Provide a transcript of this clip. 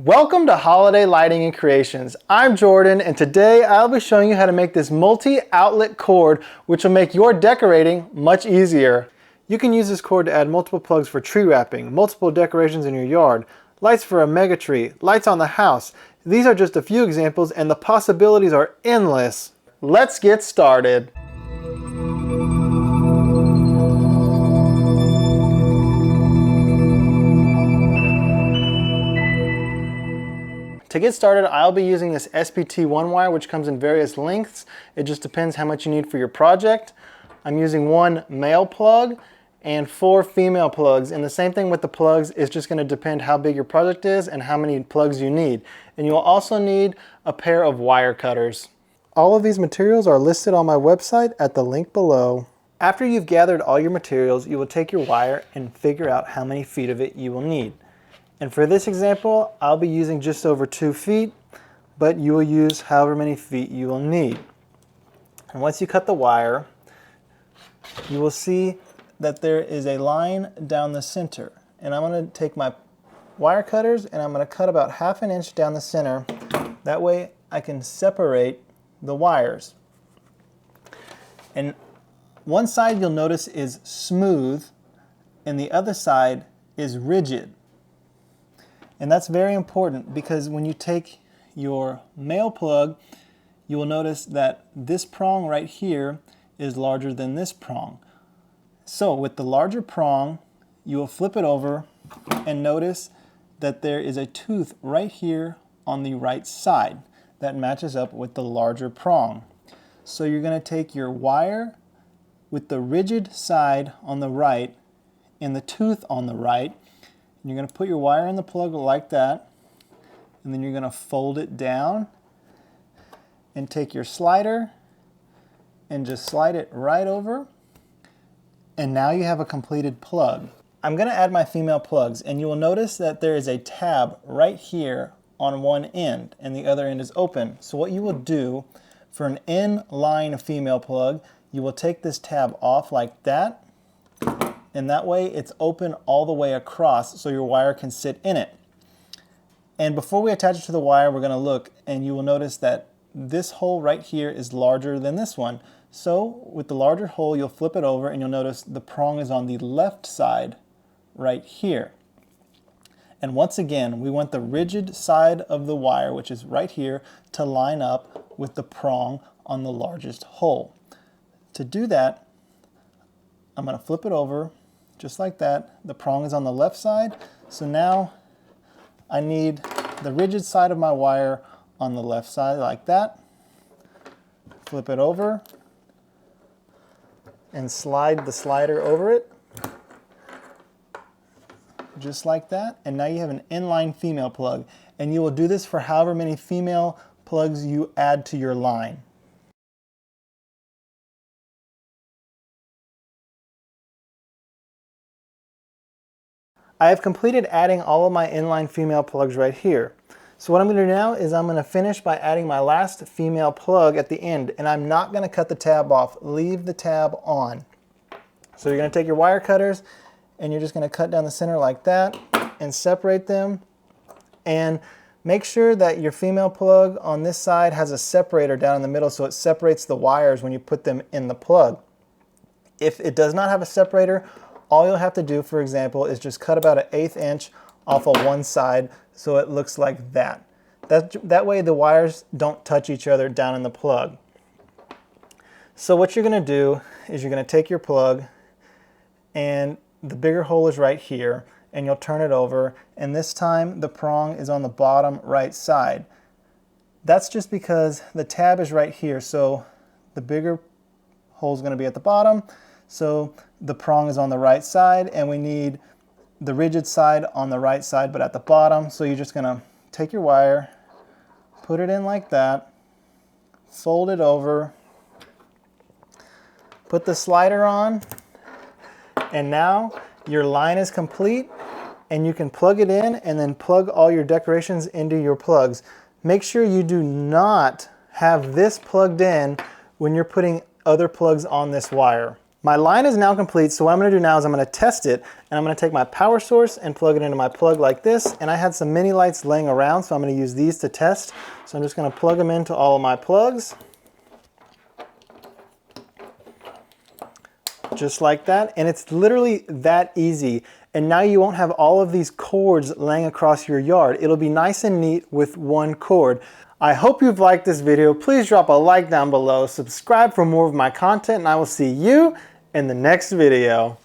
Welcome to Holiday Lighting and Creations. I'm Jordan, and today I'll be showing you how to make this multi-outlet cord, which will make your decorating much easier. You can use this cord to add multiple plugs for tree wrapping, multiple decorations in your yard, lights for a mega tree, lights on the house. These are just a few examples, and the possibilities are endless. Let's get started. To get started, I'll be using this SPT1 wire, which comes in various lengths. It just depends how much you need for your project. I'm using 1 male plug and 4 female plugs. And the same thing with the plugs, it's just going to depend how big your project is and how many plugs you need. And you'll also need a pair of wire cutters. All of these materials are listed on my website at the link below. After you've gathered all your materials, you will take your wire and figure out how many feet of it you will need. And for this example, I'll be using just over 2 feet, but you will use however many feet you will need. And once you cut the wire, you will see that there is a line down the center. And I'm going to take my wire cutters and I'm going to cut about 1/2 inch down the center. That way I can separate the wires. And one side you'll notice is smooth and the other side is rigid. And that's very important because when you take your male plug, you will notice that this prong right here is larger than this prong. So with the larger prong, you will flip it over and notice that there is a tooth right here on the right side that matches up with the larger prong. So you're going to take your wire with the rigid side on the right and the tooth on the right. You're going to put your wire in the plug like that, and then you're going to fold it down and take your slider and just slide it right over, and now you have a completed plug. I'm going to add my female plugs, and you will notice that there is a tab right here on one end and the other end is open. So what you will do for an in-line female plug, you will take this tab off like that, and that way it's open all the way across so your wire can sit in it. And before we attach it to the wire, we're going to look, and you will notice that this hole right here is larger than this one. So with the larger hole, you'll flip it over and you'll notice the prong is on the left side right here. And once again, we want the rigid side of the wire, which is right here, to line up with the prong on the largest hole. To do that, I'm going to flip it over just like that. The prong is on the left side, so now I need the rigid side of my wire on the left side like that. Flip it over and slide the slider over it just like that, and now you have an inline female plug, and you will do this for however many female plugs you add to your line. I have completed adding all of my inline female plugs right here. So what I'm going to do now is I'm going to finish by adding my last female plug at the end, and I'm not going to cut the tab off. Leave the tab on. So you're going to take your wire cutters and you're just going to cut down the center like that and separate them, and make sure that your female plug on this side has a separator down in the middle so it separates the wires when you put them in the plug. If it does not have a separator, all you'll have to do, for example, is just cut about 1/8 inch off of one side so it looks like that. That way the wires don't touch each other down in the plug. So what you're going to do is you're going to take your plug, and the bigger hole is right here, and you'll turn it over, and this time the prong is on the bottom right side. That's just because the tab is right here, so the bigger hole is going to be at the bottom. So the prong is on the right side, and we need the rigid side on the right side but at the bottom. So you're just going to take your wire, put it in like that, fold it over, put the slider on, and now your line is complete, and you can plug it in and then plug all your decorations into your plugs. Make sure you do not have this plugged in when you're putting other plugs on this wire. My line is now complete, so what I'm going to do now is I'm going to test it, and I'm going to take my power source and plug it into my plug like this, and I had some mini lights laying around, so I'm going to use these to test. So I'm just going to plug them into all of my plugs. Just like that, and it's literally that easy. And now you won't have all of these cords laying across your yard. It'll be nice and neat with one cord. I hope you've liked this video. Please drop a like down below, subscribe for more of my content, and I will see you in the next video.